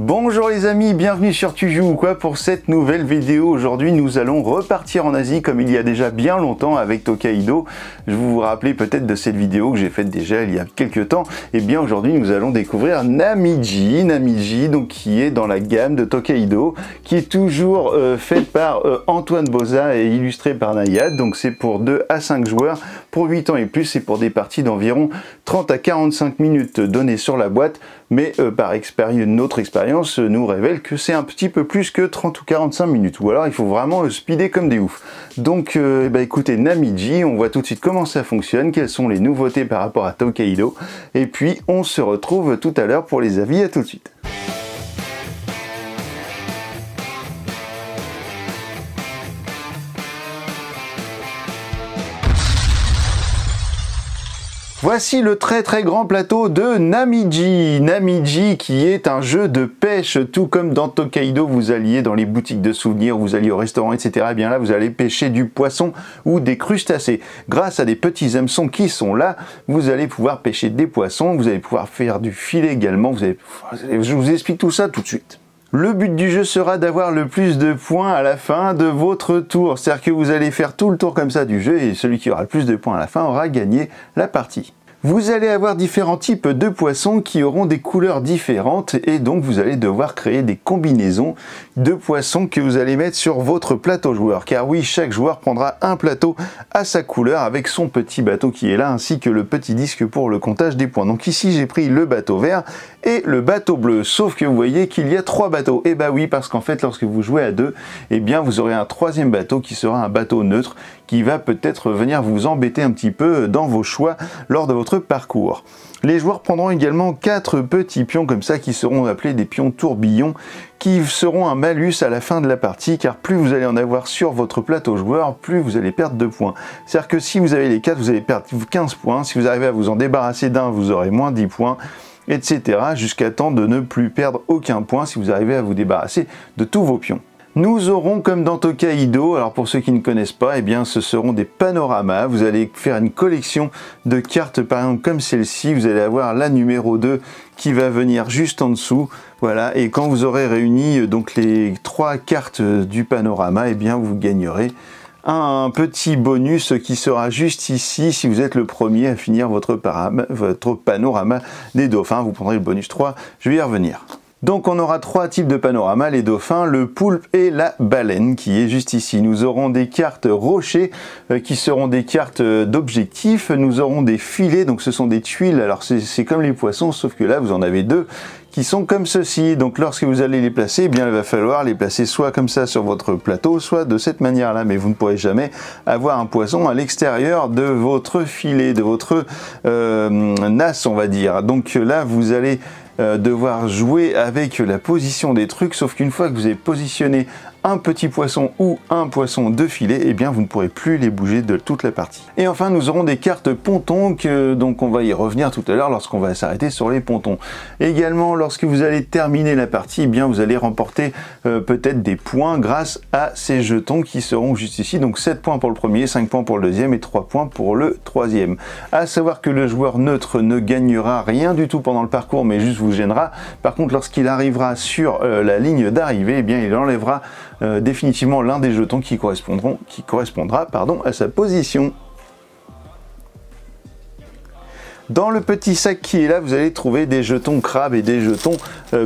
Bonjour les amis, bienvenue sur Tu joues ou quoi pour cette nouvelle vidéo. Aujourd'hui nous allons repartir en Asie comme il y a déjà bien longtemps avec Tokaido. Je vous rappelez peut-être de cette vidéo que j'ai faite déjà il y a quelques temps. Et bien aujourd'hui nous allons découvrir Namiji, donc qui est dans la gamme de Tokaido, qui est toujours faite par Antoine Boza et illustrée par Nayad. Donc c'est pour 2 à 5 joueurs, pour 8 ans et plus, c'est pour des parties d'environ 30 à 45 minutes données sur la boîte. Mais par notre expérience nous révèle que c'est un petit peu plus que 30 ou 45 minutes. Ou alors il faut vraiment speeder comme des oufs. Donc écoutez, Namiji, on voit tout de suite comment ça fonctionne, quelles sont les nouveautés par rapport à Tokaido. Et puis on se retrouve tout à l'heure pour les avis. À tout de suite. Voici le très grand plateau de Namiji. Namiji qui est un jeu de pêche, tout comme dans Tokaido vous alliez dans les boutiques de souvenirs, vous alliez au restaurant, etc. Et bien là vous allez pêcher du poisson ou des crustacés. Grâce à des petits hameçons qui sont là, vous allez pouvoir pêcher des poissons, vous allez pouvoir faire du filet également. Je vous explique tout ça tout de suite. Le but du jeu sera d'avoir le plus de points à la fin de votre tour. C'est-à-dire que vous allez faire tout le tour comme ça du jeu et celui qui aura le plus de points à la fin aura gagné la partie. Vous allez avoir différents types de poissons qui auront des couleurs différentes et donc vous allez devoir créer des combinaisons de poissons que vous allez mettre sur votre plateau joueur. Car oui, chaque joueur prendra un plateau à sa couleur avec son petit bateau qui est là ainsi que le petit disque pour le comptage des points. Donc ici j'ai pris le bateau vert et le bateau bleu, sauf que vous voyez qu'il y a 3 bateaux. Et bah oui, parce qu'en fait lorsque vous jouez à 2, eh bien vous aurez un 3e bateau qui sera un bateau neutre qui va peut-être venir vous embêter un petit peu dans vos choix lors de votre parcours. Les joueurs prendront également 4 petits pions comme ça qui seront appelés des pions tourbillons, qui seront un malus à la fin de la partie, car plus vous allez en avoir sur votre plateau joueur, plus vous allez perdre de points. C'est-à-dire que si vous avez les 4, vous allez perdre 15 points, si vous arrivez à vous en débarrasser d'un, vous aurez moins 10 points, etc. jusqu'à temps de ne plus perdre aucun point si vous arrivez à vous débarrasser de tous vos pions. Nous aurons, comme dans Tokaido, alors pour ceux qui ne connaissent pas, eh bien ce seront des panoramas. Vous allez faire une collection de cartes, par exemple comme celle-ci. Vous allez avoir la numéro 2 qui va venir juste en dessous. Voilà, et quand vous aurez réuni donc les 3 cartes du panorama, eh bien vous gagnerez un petit bonus qui sera juste ici si vous êtes le premier à finir votre panorama des dauphins. Vous prendrez le bonus 3, je vais y revenir. Donc on aura 3 types de panoramas, les dauphins, le poulpe et la baleine qui est juste ici. Nous aurons des cartes rochers qui seront des cartes d'objectifs. Nous aurons des filets, donc ce sont des tuiles. Alors c'est comme les poissons, sauf que là vous en avez 2 qui sont comme ceci. Donc lorsque vous allez les placer, eh bien il va falloir les placer soit comme ça sur votre plateau, soit de cette manière-là. Mais vous ne pourrez jamais avoir un poisson à l'extérieur de votre filet, de votre nasse, on va dire. Donc là vous allez devoir jouer avec la position des trucs, sauf qu'une fois que vous avez positionné un petit poisson ou un poisson de filet, eh bien vous ne pourrez plus les bouger de toute la partie. Et enfin nous aurons des cartes pontons, donc on va y revenir tout à l'heure lorsqu'on va s'arrêter sur les pontons. Également lorsque vous allez terminer la partie, eh bien vous allez remporter peut-être des points grâce à ces jetons qui seront juste ici. Donc 7 points pour le premier, 5 points pour le deuxième et 3 points pour le troisième. À savoir que le joueur neutre ne gagnera rien du tout pendant le parcours, mais juste vous gênera. Par contre lorsqu'il arrivera sur la ligne d'arrivée, eh bien il enlèvera définitivement l'un des jetons qui correspondra à sa position. Dans le petit sac qui est là, vous allez trouver des jetons crabes et des jetons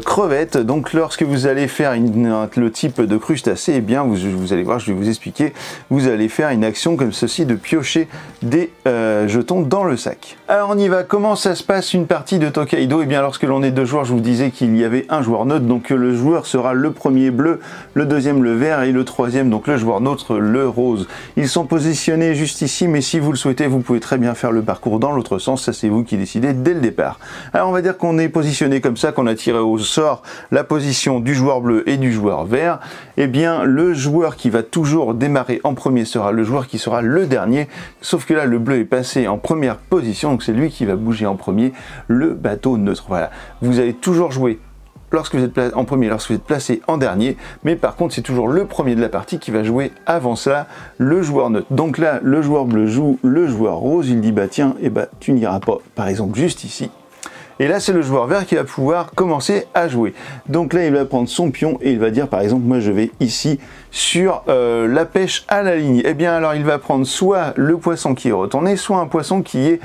crevettes. Donc lorsque vous allez faire le type de crustacé, eh bien vous allez voir, je vais vous expliquer, vous allez faire une action comme ceci de piocher des jetons dans le sac. Alors on y va, comment ça se passe une partie de Tokaido? Eh bien lorsque l'on est 2 joueurs, je vous disais qu'il y avait un joueur neutre, donc le joueur sera le premier bleu, le deuxième le vert et le troisième, donc le joueur neutre, le rose. Ils sont positionnés juste ici, mais si vous le souhaitez, vous pouvez très bien faire le parcours dans l'autre sens, ça c'est vous qui décidez dès le départ. Alors on va dire qu'on est positionné comme ça, qu'on a tiré au sort la position du joueur bleu et du joueur vert. Eh bien le joueur qui va toujours démarrer en premier sera le joueur qui sera le dernier, sauf que là le bleu est passé en première position, donc c'est lui qui va bouger en premier le bateau neutre. Voilà, vous allez toujours jouer lorsque vous êtes en premier, lorsque vous êtes placé en dernier, mais par contre c'est toujours le premier de la partie qui va jouer avant ça, le joueur neutre. Donc là, le joueur bleu joue le joueur rose, il dit bah tiens, et bah tu n'iras pas, par exemple juste ici. Et là, c'est le joueur vert qui va pouvoir commencer à jouer. Donc là, il va prendre son pion et il va dire, par exemple, moi je vais ici sur la pêche à la ligne. Eh bien, alors il va prendre soit le poisson qui est retourné, soit un poisson qui est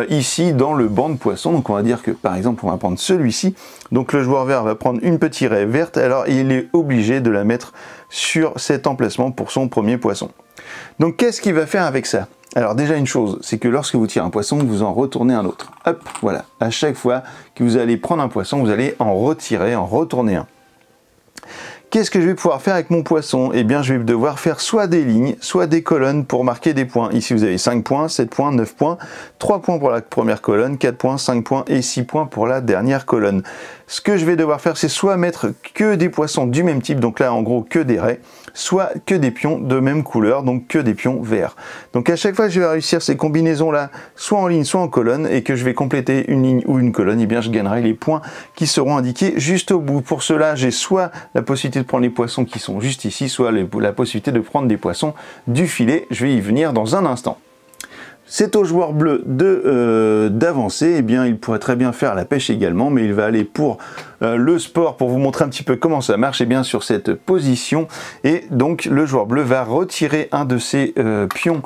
ici dans le banc de poissons. Donc on va dire que, par exemple, on va prendre celui-ci. Donc le joueur vert va prendre une petite raie verte. Alors il est obligé de la mettre sur cet emplacement pour son premier poisson. Donc qu'est-ce qu'il va faire avec ça? Alors déjà une chose, c'est que lorsque vous tirez un poisson, vous en retournez un autre. Hop, voilà. À chaque fois que vous allez prendre un poisson, vous allez en retirer, en retourner un. Qu'est-ce que je vais pouvoir faire avec mon poisson? Eh bien, je vais devoir faire soit des lignes, soit des colonnes pour marquer des points. Ici, vous avez 5 points, 7 points, 9 points, 3 points pour la première colonne, 4 points, 5 points et 6 points pour la dernière colonne. Ce que je vais devoir faire, c'est soit mettre que des poissons du même type, donc là, en gros, que des raies, soit que des pions de même couleur, donc que des pions verts. Donc à chaque fois que je vais réussir ces combinaisons-là, soit en ligne, soit en colonne, et que je vais compléter une ligne ou une colonne, eh bien je gagnerai les points qui seront indiqués juste au bout. Pour cela, j'ai soit la possibilité de prendre les poissons qui sont juste ici, soit la possibilité de prendre des poissons du filet. Je vais y venir dans un instant. C'est au joueur bleu d'avancer. Eh bien, il pourrait très bien faire la pêche également, mais il va aller pour le sport pour vous montrer un petit peu comment ça marche. Et bien sur cette position, et donc le joueur bleu va retirer un de ses pions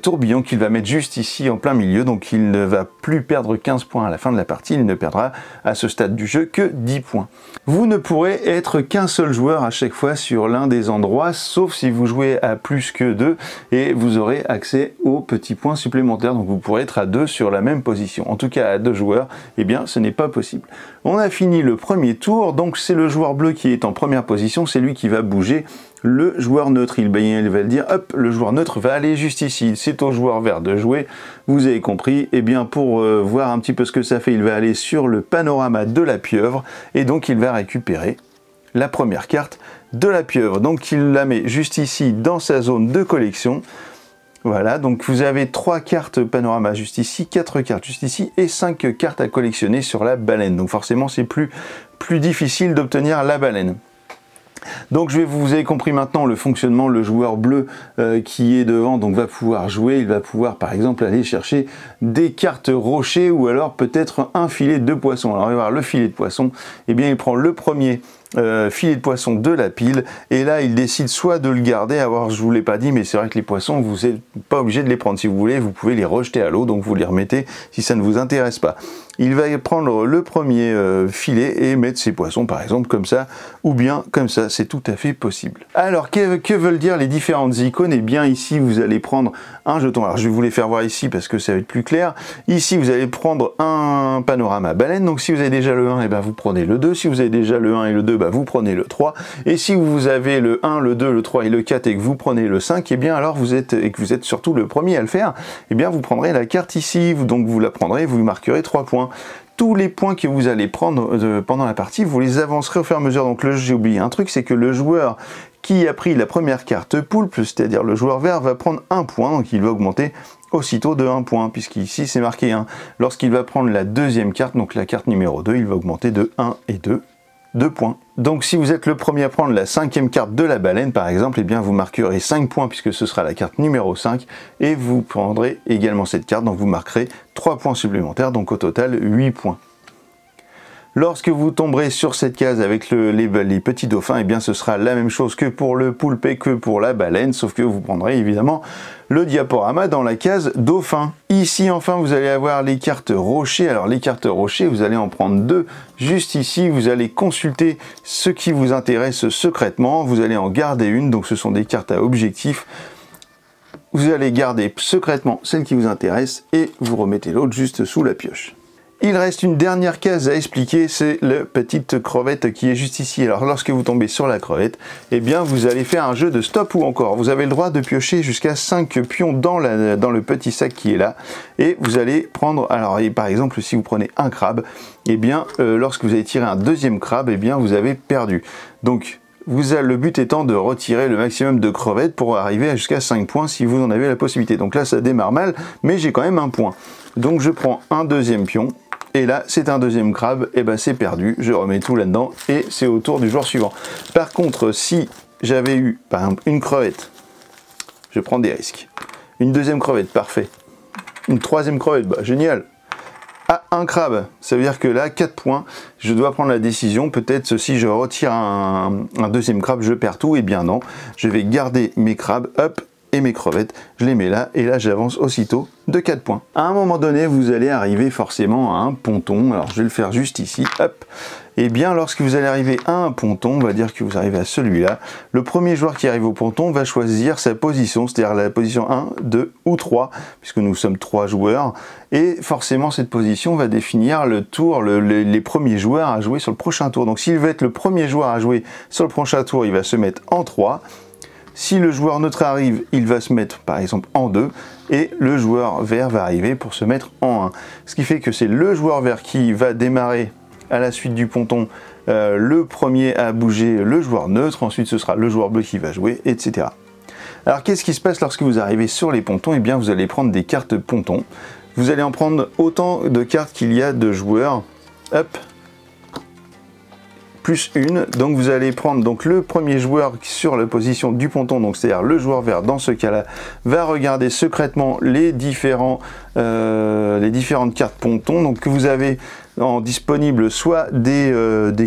tourbillon qu'il va mettre juste ici en plein milieu, donc il ne va plus perdre 15 points à la fin de la partie, il ne perdra à ce stade du jeu que 10 points. Vous ne pourrez être qu'un seul joueur à chaque fois sur l'un des endroits, sauf si vous jouez à plus que 2 et vous aurez accès aux petits points supplémentaires, donc vous pourrez être à 2 sur la même position. En tout cas à 2 joueurs, eh bien ce n'est pas possible. On a fini le premier tour, donc c'est le joueur bleu qui est en première position, c'est lui qui va bouger. Le joueur neutre, il va le dire, hop, le joueur neutre va aller juste ici, c'est au joueur vert de jouer, vous avez compris, et bien pour voir un petit peu ce que ça fait, il va aller sur le panorama de la pieuvre, et donc il va récupérer la première carte de la pieuvre, donc il la met juste ici dans sa zone de collection. Voilà, donc vous avez 3 cartes panorama juste ici, 4 cartes juste ici, et 5 cartes à collectionner sur la baleine, donc forcément c'est plus difficile d'obtenir la baleine. Donc vous avez compris maintenant le fonctionnement, le joueur bleu qui est devant donc va pouvoir jouer, il va pouvoir par exemple aller chercher des cartes rochers ou alors peut-être un filet de poisson. Alors on va voir le filet de poisson, et bien il prend le premier filet de poisson de la pile et là il décide soit de le garder, alors je vous l'ai pas dit mais c'est vrai que les poissons vous n'êtes pas obligé de les prendre, si vous voulez vous pouvez les rejeter à l'eau, donc vous les remettez si ça ne vous intéresse pas. Il va prendre le premier filet et mettre ses poissons par exemple comme ça ou bien comme ça, c'est tout à fait possible. Alors que veulent dire les différentes icônes? Et bien ici vous allez prendre un jeton, alors je vais vous les faire voir ici parce que ça va être plus clair. Ici vous allez prendre un panorama baleine, donc si vous avez déjà le 1 et ben vous prenez le 2, si vous avez déjà le 1 et le 2 bah, vous prenez le 3, et si vous avez le 1, le 2, le 3 et le 4 et que vous prenez le 5, et bien alors vous êtes surtout le premier à le faire, et bien vous prendrez la carte ici, donc vous la prendrez, vous marquerez 3 points. Tous les points que vous allez prendre pendant la partie, vous les avancerez au fur et à mesure. Donc là j'ai oublié un truc, c'est que le joueur qui a pris la première carte poulpe, c'est-à-dire le joueur vert, va prendre 1 point, donc il va augmenter aussitôt de 1 point, puisqu'ici c'est marqué 1. Lorsqu'il va prendre la deuxième carte, donc la carte numéro 2, il va augmenter de 1 et 2 points. Donc si vous êtes le premier à prendre la 5e carte de la baleine par exemple, et bien vous marquerez 5 points puisque ce sera la carte numéro 5 et vous prendrez également cette carte, donc vous marquerez 3 points supplémentaires, donc au total 8 points. Lorsque vous tomberez sur cette case avec les petits dauphins, et bien ce sera la même chose que pour le poulpe et que pour la baleine, sauf que vous prendrez évidemment le diaporama dans la case dauphin. Ici enfin vous allez avoir les cartes rochers. Alors les cartes rochers, vous allez en prendre 2 juste ici, vous allez consulter ce qui vous intéresse secrètement, vous allez en garder une, donc ce sont des cartes à objectif. Vous allez garder secrètement celle qui vous intéresse et vous remettez l'autre juste sous la pioche. Il reste une dernière case à expliquer, c'est la petite crevette qui est juste ici. Alors lorsque vous tombez sur la crevette, eh bien vous allez faire un jeu de stop ou encore. Vous avez le droit de piocher jusqu'à 5 pions dans le petit sac qui est là. Et vous allez prendre, alors par exemple si vous prenez un crabe, eh bien lorsque vous allez tirer un deuxième crabe, eh bien vous avez perdu. Donc le but étant de retirer le maximum de crevettes pour arriver jusqu'à 5 points si vous en avez la possibilité. Donc là ça démarre mal, mais j'ai quand même un point. Donc je prends un deuxième pion. Et là, c'est un deuxième crabe, et ben c'est perdu, je remets tout là-dedans, et c'est au tour du joueur suivant. Par contre, si j'avais eu, par exemple, une crevette, je prends des risques. Une deuxième crevette, parfait. Une troisième crevette, bah génial. à un crabe. Ça veut dire que là, 4 points, je dois prendre la décision. Peut-être si je retire un deuxième crabe, je perds tout. Eh bien non, je vais garder mes crabes, hop, et mes crevettes, je les mets là, et là j'avance aussitôt de 4 points. À un moment donné, vous allez arriver forcément à un ponton. Alors je vais le faire juste ici, hop. Et bien lorsque vous allez arriver à un ponton, on va dire que vous arrivez à celui-là, le premier joueur qui arrive au ponton va choisir sa position, c'est-à-dire la position 1, 2 ou 3, puisque nous sommes 3 joueurs, et forcément cette position va définir le tour, les premiers joueurs à jouer sur le prochain tour. Donc s'il veut être le premier joueur à jouer sur le prochain tour, il va se mettre en 3. Si le joueur neutre arrive, il va se mettre par exemple en 2 et le joueur vert va arriver pour se mettre en 1. Ce qui fait que c'est le joueur vert qui va démarrer à la suite du ponton, le premier à bouger le joueur neutre, ensuite ce sera le joueur bleu qui va jouer, etc. Alors qu'est-ce qui se passe lorsque vous arrivez sur les pontons? Eh bien vous allez prendre des cartes pontons. Vous allez en prendre autant de cartes qu'il y a de joueurs. Hop, plus une, donc vous allez prendre donc le premier joueur sur la position du ponton, donc c'est-à-dire le joueur vert dans ce cas-là, va regarder secrètement les différentes cartes pontons, donc que vous avez en disponible soit des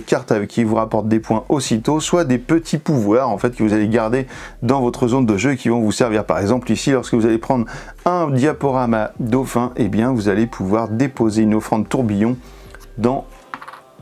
cartes qui vous rapportent des points aussitôt, soit des petits pouvoirs en fait que vous allez garder dans votre zone de jeu qui vont vous servir. Par exemple ici, lorsque vous allez prendre un diaporama dauphin, et bien vous allez pouvoir déposer une offrande tourbillon dans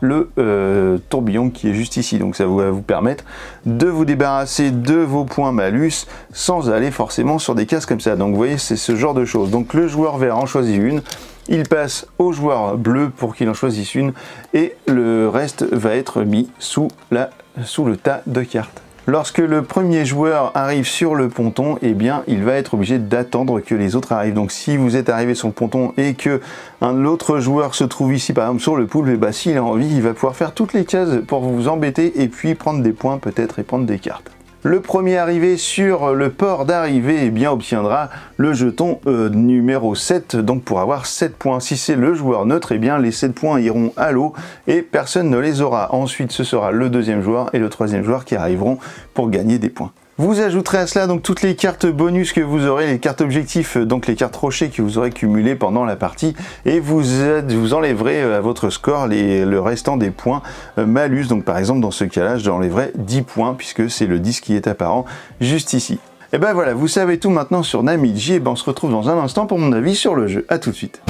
le tourbillon qui est juste ici, donc ça va vous permettre de vous débarrasser de vos points malus sans aller forcément sur des cases comme ça. Donc vous voyez, c'est ce genre de choses. Donc le joueur vert en choisit une, il passe au joueur bleu pour qu'il en choisisse une, et le reste va être mis sous le tas de cartes. Lorsque le premier joueur arrive sur le ponton, eh bien, il va être obligé d'attendre que les autres arrivent. Donc, si vous êtes arrivé sur le ponton et que l'autre joueur se trouve ici, par exemple, sur le pool, eh ben, s'il a envie, il va pouvoir faire toutes les cases pour vous embêter et puis prendre des points peut-être et prendre des cartes. Le premier arrivé sur le port d'arrivée, eh bien, obtiendra le jeton numéro 7, donc pour avoir 7 points. Si c'est le joueur neutre, eh bien, les 7 points iront à l'eau et personne ne les aura. Ensuite, ce sera le deuxième joueur et le troisième joueur qui arriveront pour gagner des points. Vous ajouterez à cela donc toutes les cartes bonus que vous aurez, les cartes objectifs, donc les cartes rochers que vous aurez cumulées pendant la partie, et vous enlèverez à votre score le restant des points malus. Donc par exemple dans ce cas-là, j'enlèverai 10 points puisque c'est le 10 qui est apparent juste ici. Et ben voilà, vous savez tout maintenant sur Namidji, et ben on se retrouve dans un instant pour mon avis sur le jeu. A tout de suite.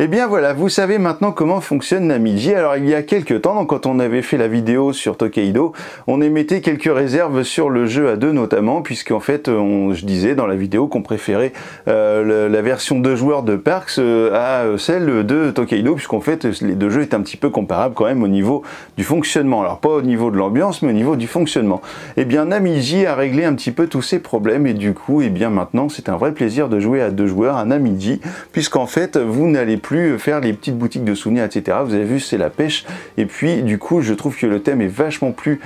Et bien voilà, vous savez maintenant comment fonctionne Namidji. Alors il y a quelques temps, donc quand on avait fait la vidéo sur Tokaido, on émettait quelques réserves sur le jeu à deux notamment, puisqu'en fait je disais dans la vidéo qu'on préférait la version 2 joueurs de Parks à celle de Tokaido, puisqu'en fait les deux jeux étaient un petit peu comparables quand même au niveau du fonctionnement. Alors pas au niveau de l'ambiance, mais au niveau du fonctionnement. Et bien Namidji a réglé un petit peu tous ces problèmes, et du coup, et bien maintenant c'est un vrai plaisir de jouer à 2 joueurs à Namidji, puisqu'en fait vous n'allez plus faire les petites boutiques de souvenirs, etc. Vous avez vu, c'est la pêche, et puis du coup je trouve que le thème est vachement plus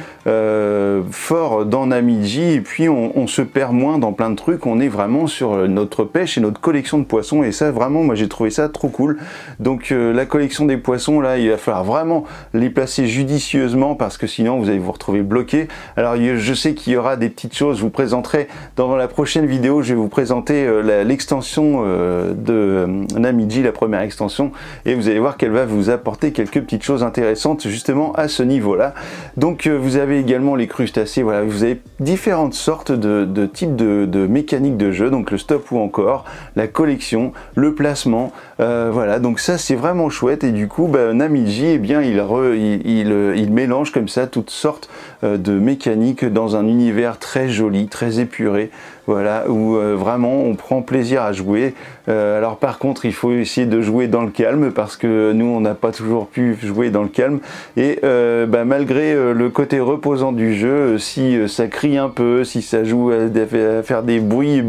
fort dans Namidji, et puis on se perd moins dans plein de trucs, on est vraiment sur notre pêche et notre collection de poissons, et ça vraiment moi j'ai trouvé ça trop cool. Donc la collection des poissons là, il va falloir vraiment les placer judicieusement parce que sinon vous allez vous retrouver bloqué. Alors je sais qu'il y aura des petites choses, je vous présenterai dans la prochaine vidéo, je vais vous présenter l'extension de Namidji, la première extension, et vous allez voir qu'elle va vous apporter quelques petites choses intéressantes justement à ce niveau là. Donc vous avez également les crustacés, voilà, vous avez différentes sortes de types de mécaniques de jeu, donc le stop ou encore, la collection, le placement, voilà, donc ça c'est vraiment chouette. Et du coup Namidji, eh bien il mélange comme ça toutes sortes de mécaniques dans un univers très joli, très épuré, voilà, où vraiment on prend plaisir à jouer. Alors par contre il faut essayer de jouer dans le calme, parce que nous on n'a pas toujours pu jouer dans le calme, et malgré le côté reposant du jeu, si ça crie un peu, si ça joue à faire des bruits,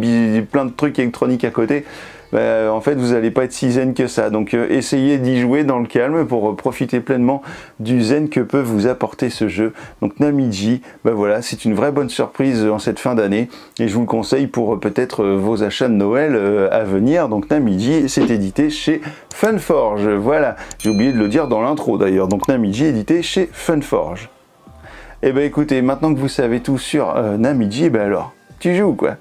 plein de trucs électroniques à côté, en fait vous n'allez pas être si zen que ça. Donc essayez d'y jouer dans le calme pour profiter pleinement du zen que peut vous apporter ce jeu. Donc Namidji, voilà, c'est une vraie bonne surprise en cette fin d'année, et je vous le conseille pour peut-être vos achats de Noël à venir. Donc Namidji, c'est édité chez Funforge, voilà, j'ai oublié de le dire dans l'intro d'ailleurs. Donc Namidji édité chez Funforge. Et écoutez, maintenant que vous savez tout sur Namidji, alors tu joues quoi?